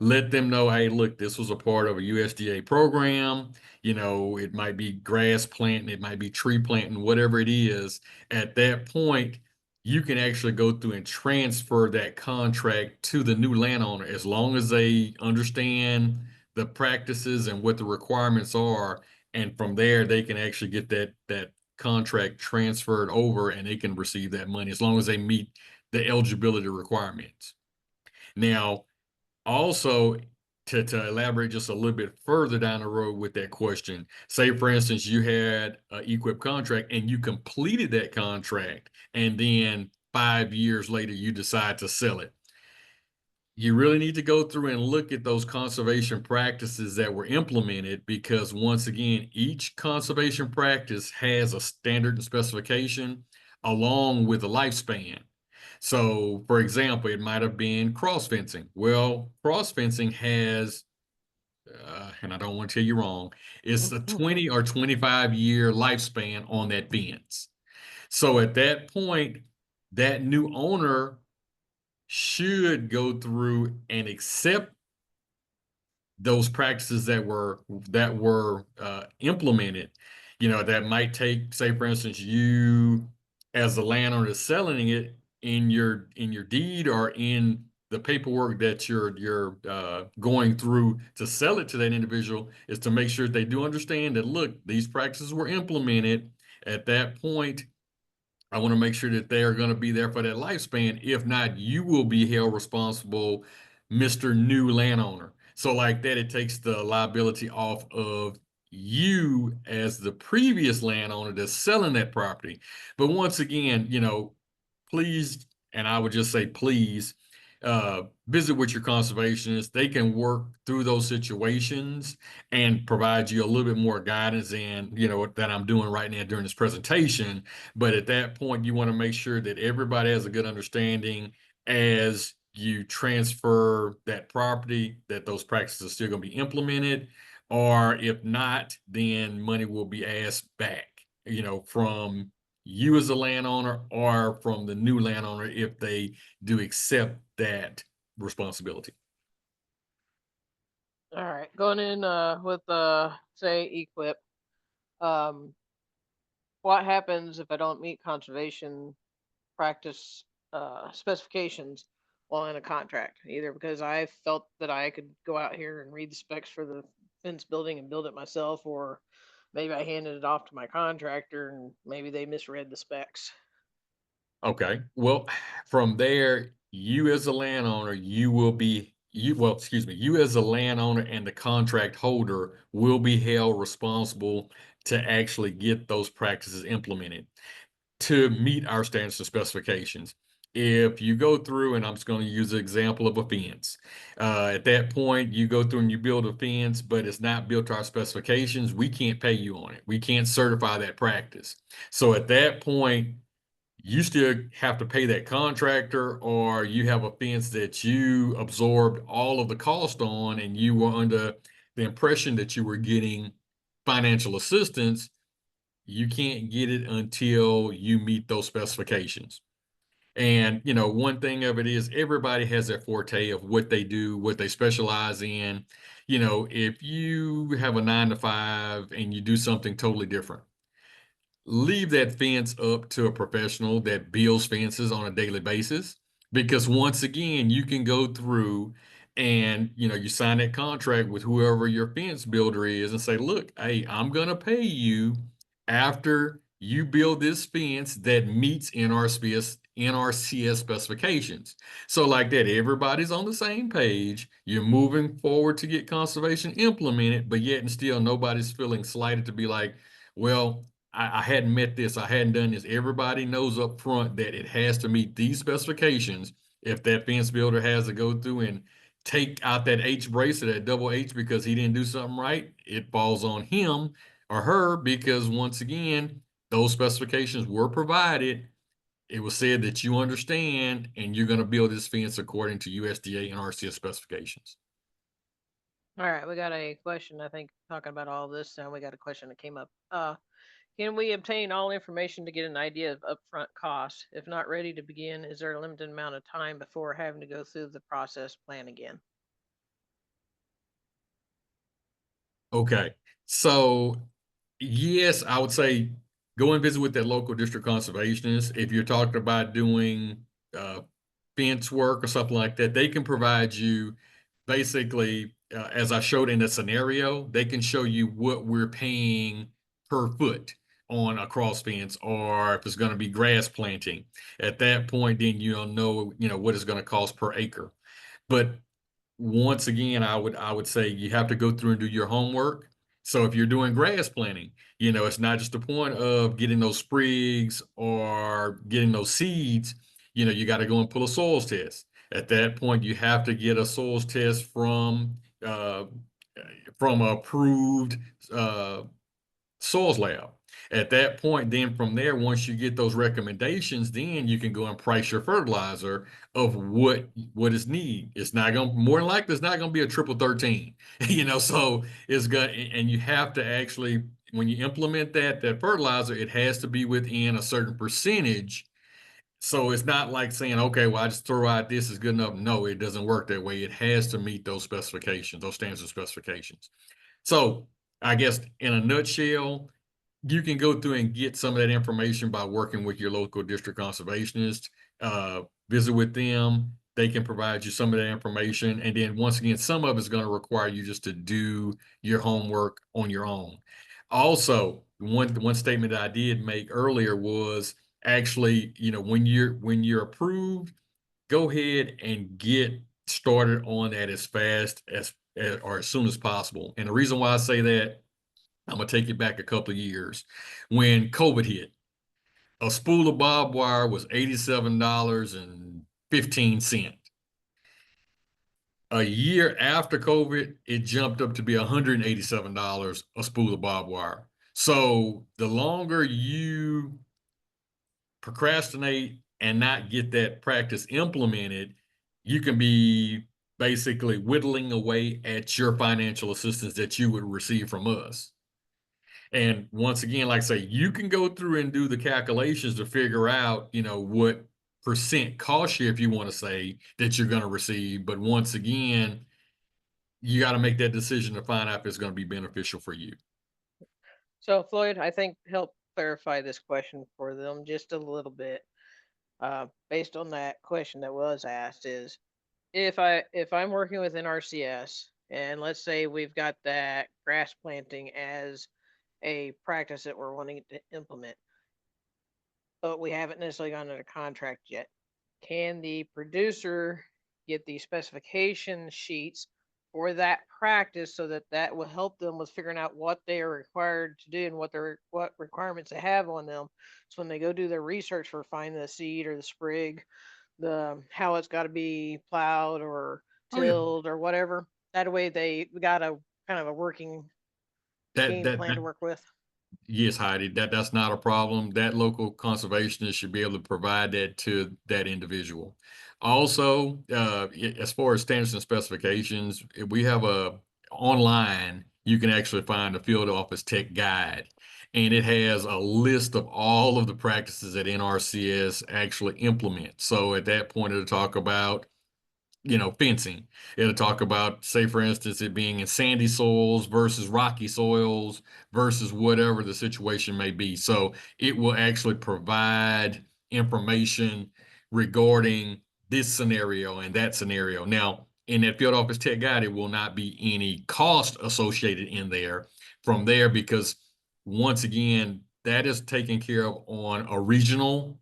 [SPEAKER 3] Let them know, hey, look, this was a part of a USDA program. It might be grass planting, it might be tree planting, whatever it is. At that point, you can actually go through and transfer that contract to the new landowner as long as they understand the practices and what the requirements are. And from there, they can actually get that contract transferred over and they can receive that money as long as they meet the eligibility requirements. Now, also to elaborate just a little bit further down the road with that question, say for instance, you had an EQIP contract and you completed that contract and then 5 years later you decide to sell it. You really need to go through and look at those conservation practices that were implemented, because once again, each conservation practice has a standard and specification along with a lifespan. So for example, it might have been cross fencing. Well, cross fencing has, and I don't want to tell you wrong, it's a 20 or 25 year lifespan on that fence. So at that point, that new owner should go through and accept those practices that were implemented. That might take, say for instance, you as the landowner is selling it in your deed or in the paperwork that you're going through to sell it to that individual is to make sure they do understand that, look, these practices were implemented. At that point, I want to make sure that they are going to be there for that lifespan. If not, you will be held responsible, Mr. New Landowner. So like that, it takes the liability off of you as the previous landowner that's selling that property. But once again, you know, please, and I would just say please, visit with your conservationists. They can work through those situations and provide you a little bit more guidance than, you know, that I'm doing right now during this presentation. But at that point, you want to make sure that everybody has a good understanding as you transfer that property, that those practices are still going to be implemented. Or if not, then money will be asked back, you know, from you as a landowner or from the new landowner if they do accept that responsibility.
[SPEAKER 4] All right, going in with say equip. What happens if I don't meet conservation practice specifications while in a contract? Either because I felt that I could go out here and read the specs for the fence building and build it myself, or maybe I handed it off to my contractor and maybe they misread the specs.
[SPEAKER 3] Okay. Well, from there, you as a landowner, you as a landowner and the contract holder will be held responsible to actually get those practices implemented to meet our standards and specifications. If you go through, and I'm just going to use the example of a fence, at that point, you go through and you build a fence, but it's not built to our specifications, we can't pay you on it. We can't certify that practice. So at that point, you still have to pay that contractor, or you have a fence that you absorbed all of the cost on and you were under the impression that you were getting financial assistance. You can't get it until you meet those specifications. And, you know, one thing of it is everybody has their forte of what they do, what they specialize in. You know, if you have a 9 to 5 and you do something totally different, leave that fence up to a professional that builds fences on a daily basis. Because once again, you can go through and, you know, you sign that contract with whoever your fence builder is and say, look, hey, I'm going to pay you after you build this fence that meets NRCS specifications. So like that, everybody's on the same page. You're moving forward to get conservation implemented, but yet and still nobody's feeling slighted to be like, well, I hadn't met this, I hadn't done this. Everybody knows up front that it has to meet these specifications. If that fence builder has to go through and take out that H bracelet, that double H, because he didn't do something right, it falls on him or her, because once again, those specifications were provided. It was said that you understand and you're going to build this fence according to USDA and NRCS specifications.
[SPEAKER 4] All right, we got a question. I think talking about all this, and we got a question that came up. Can we obtain all information to get an idea of upfront costs? If not ready to begin, is there a limited amount of time before having to go through the process plan again?
[SPEAKER 3] Okay, so yes, I would say go and visit with that local district conservationist. If you're talking about doing fence work or something like that, they can provide you basically, as I showed in the scenario, they can show you what we're paying per foot on a cross fence, or if it's going to be grass planting. At that point, then you'll know, you know, what it's going to cost per acre. But once again, I would say you have to go through and do your homework. So if you're doing grass planting, you know, it's not just the point of getting those sprigs or getting those seeds. You know, you got to go and pull a soils test. At that point, you have to get a soils test uh, from approved soils lab. At that point, then from there, once you get those recommendations, then you can go and price your fertilizer of what is needed. It's not going, more than likely, it's not going to be a triple 13, you know, so it's going, and you have to actually, when you implement that fertilizer, it has to be within a certain percentage. So it's not like saying, okay, well, I just throw out this is good enough. No, it doesn't work that way. It has to meet those specifications, those standards and specifications. So I guess in a nutshell, you can go through and get some of that information by working with your local district conservationist, visit with them. they can provide you some of that information. And then once again, some of it's going to require you just to do your homework on your own. Also, one statement that I did make earlier was actually, when you're approved, go ahead and get started on that as fast as or as soon as possible. And the reason why I say that, I'm gonna take it back a couple of years. When COVID hit, a spool of barbed wire was $87.15. A year after COVID, it jumped up to be $187 a spool of barbed wire. So the longer you procrastinate and not get that practice implemented, you can be basically whittling away at your financial assistance that you would receive from us. And once again, like I say, you can go through and do the calculations to figure out, what percent cost you, if you want to say, that you're going to receive. But once again, you got to make that decision to find out if it's going to be beneficial for you.
[SPEAKER 4] So Floyd, I think help clarify this question for them just a little bit. Based on that question that was asked is, if I'm working with NRCS and let's say we've got that grass planting as a practice that we're wanting to implement, but we haven't necessarily gone under contract yet, can the producer get the specification sheets for that practice so that that will help them with figuring out what they are required to do and what requirements they have on them, so when they go do their research for finding the seed or the sprig, the how it's got to be plowed or
[SPEAKER 3] Oh, yeah.
[SPEAKER 4] tilled or whatever, that way they got a kind of a working game plan to work with.
[SPEAKER 3] Yes, Heidi, that's not a problem. That local conservationist should be able to provide that to that individual. Also, as far as standards and specifications, we have online, you can actually find a field office tech guide, and it has a list of all of the practices that NRCS actually implement. So at that point, it'll talk about fencing. It'll talk about, say, for instance, it being in sandy soils versus rocky soils versus whatever the situation may be. So it will actually provide information regarding this scenario and that scenario. Now, in that field office tech guide, it will not be any cost associated in there from there, because once again, that is taken care of on a regional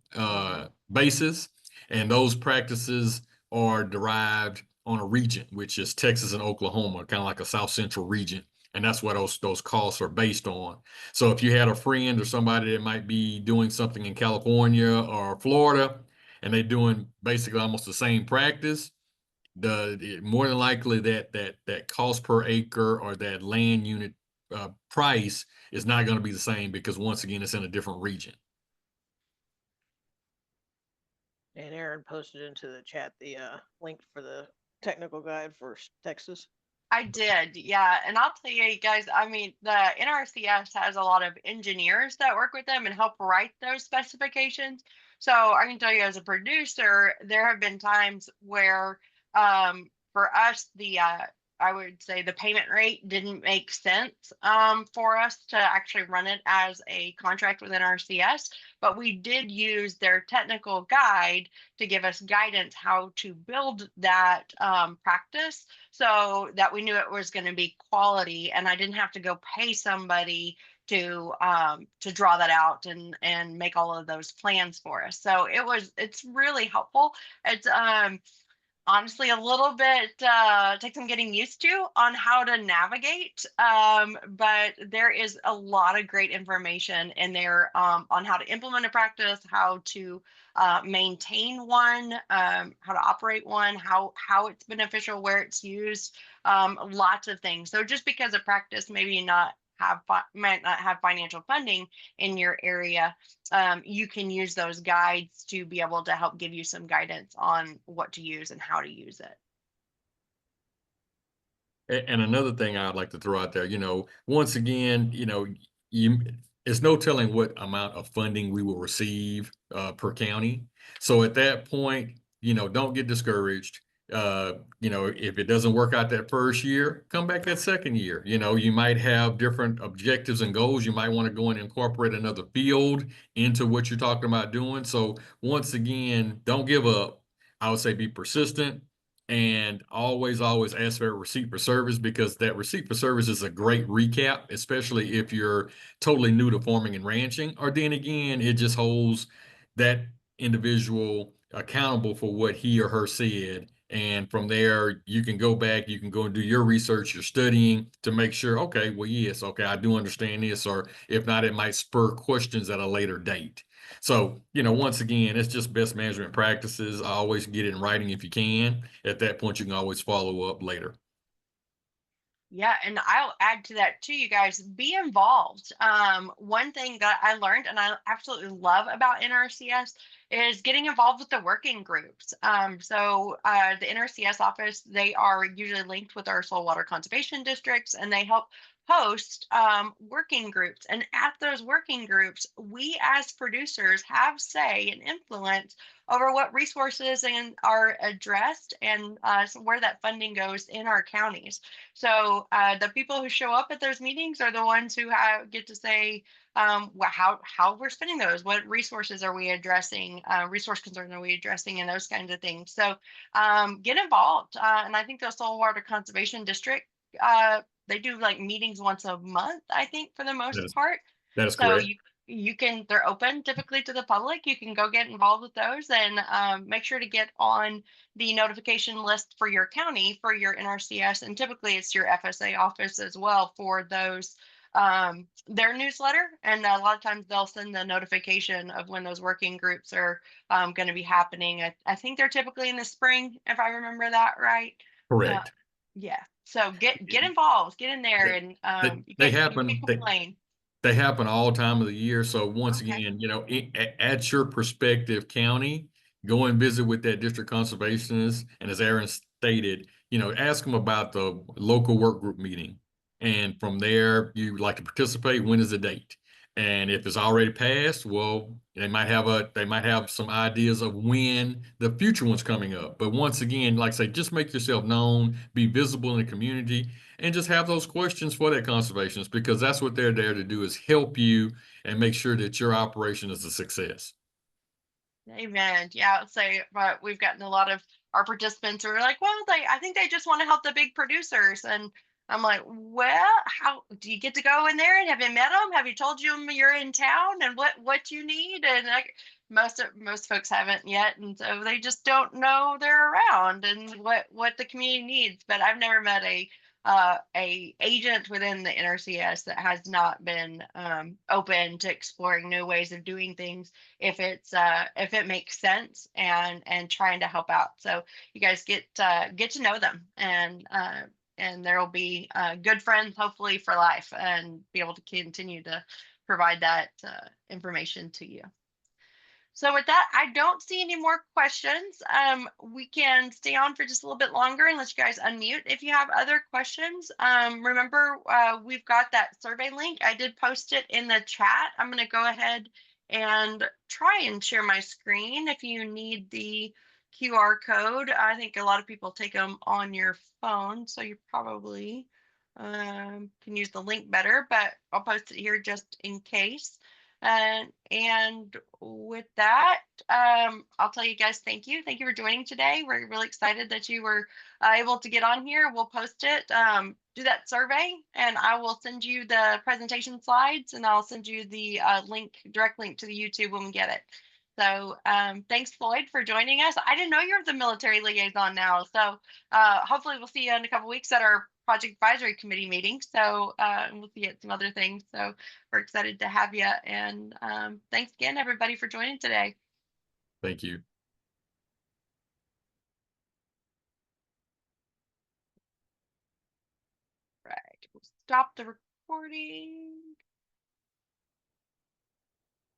[SPEAKER 3] basis, and those practices are derived on a region, which is Texas and Oklahoma, kind of like a South Central region. And that's what those costs are based on. So if you had a friend or somebody that might be doing something in California or Florida, and they're doing basically almost the same practice, more than likely that cost per acre or that land unit price is not going to be the same, because once again, it's in a different region.
[SPEAKER 4] And Aaron posted into the chat the link for the technical guide for Texas.
[SPEAKER 1] I did, yeah. And I'll tell you guys, I mean, the NRCS has a lot of engineers that work with them and help write those specifications. So I can tell you, as a producer, there have been times where for us, I would say the payment rate didn't make sense for us to actually run it as a contract with NRCS, but we did use their technical guide to give us guidance how to build that practice, so that we knew it was going to be quality, and I didn't have to go pay somebody to draw that out and make all of those plans for us. So it's really helpful. It's honestly a little bit takes some getting used to on how to navigate, but there is a lot of great information in there on how to implement a practice, how to maintain one, how to operate one, how it's beneficial, where it's used, lots of things. So just because a practice maybe might not have financial funding in your area, you can use those guides to be able to help give you some guidance on what to use and how to use it.
[SPEAKER 3] And another thing I'd like to throw out there, once again, it's no telling what amount of funding we will receive per county. So at that point, don't get discouraged. If it doesn't work out that first year, come back that second year. You might have different objectives and goals. You might want to go and incorporate another field into what you're talking about doing. So once again, don't give up. I would say be persistent and always ask for a receipt for service, because that receipt for service is a great recap, especially if you're totally new to farming and ranching. Or then again, it just holds that individual accountable for what he or her said. And from there, you can go back, you can go and do your research, your studying to make sure, okay, well, yes, okay, I do understand this. Or if not, it might spur questions at a later date. So, once again, it's just best management practices. I always get it in writing if you can. At that point, you can always follow up later.
[SPEAKER 1] Yeah, and I'll add to that too, you guys, be involved. One thing that I learned and I absolutely love about NRCS is getting involved with the working groups. The NRCS office, they are usually linked with our soil water conservation districts, and they help host working groups. And at those working groups, we as producers have say and influence over what resources are addressed, and where that funding goes in our counties. So the people who show up at those meetings are the ones who get to say how we're spending those, what resources are we addressing, resource concerns are we addressing, and those kinds of things. So get involved. And I think the Soil Water Conservation District, they do like meetings once a month, I think, for the most part.
[SPEAKER 3] That is
[SPEAKER 1] So
[SPEAKER 3] correct.
[SPEAKER 1] they're open typically to the public. You can go get involved with those, and make sure to get on the notification list for your county for your NRCS. And typically it's your FSA office as well for those, their newsletter. And a lot of times they'll send the notification of when those working groups are going to be happening. I think they're typically in the spring, if I remember that right.
[SPEAKER 3] Correct.
[SPEAKER 1] Yeah. So get involved, get in there,
[SPEAKER 3] They,
[SPEAKER 1] and
[SPEAKER 3] they,
[SPEAKER 1] you
[SPEAKER 3] they
[SPEAKER 1] can't
[SPEAKER 3] happen.
[SPEAKER 1] complain.
[SPEAKER 3] They happen all time of the year. So once
[SPEAKER 1] Okay.
[SPEAKER 3] again, at your prospective county, go and visit with that district conservationist. And as Aaron stated, ask them about the local work group meeting. And from there, you like to participate. When is the date? And if it's already passed, well, they might have some ideas of when the future one's coming up. But once again, like I say, just make yourself known, be visible in the community, and just have those questions for that conservationist, because that's what they're there to do, is help you and make sure that your operation is a success.
[SPEAKER 1] Amen. Yeah, I would say, but we've gotten a lot of our participants who are like, well, I think they just want to help the big producers. And I'm like, well, how do you get to go in there, and have you met them? Have you told them you're in town and what you need? And most folks haven't yet. And so they just don't know they're around and what the community needs. But I've never met a agent within the NRCS that has not been open to exploring new ways of doing things if it makes sense, and trying to help out. So you guys get to know them, and there will be good friends hopefully for life, and be able to continue to provide that information to you. So with that, I don't see any more questions. We can stay on for just a little bit longer and let you guys unmute if you have other questions. Remember, we've got that survey link. I did post it in the chat. I'm going to go ahead and try and share my screen. If you need the QR code, I think a lot of people take them on your phone, so you probably can use the link better, but I'll post it here just in case. And with that, I'll tell you guys, thank you. Thank you for joining today. We're really excited that you were able to get on here. We'll post it, do that survey, and I will send you the presentation slides, and I'll send you the direct link to the YouTube when we get it. So thanks, Floyd, for joining us. I didn't know you're the military liaison now. So hopefully we'll see you in a couple weeks at our Project Advisory Committee meeting. So we'll see you at some other things. So we're excited to have you. And thanks again, everybody, for joining today.
[SPEAKER 3] Thank you.
[SPEAKER 1] Right. We'll stop the recording.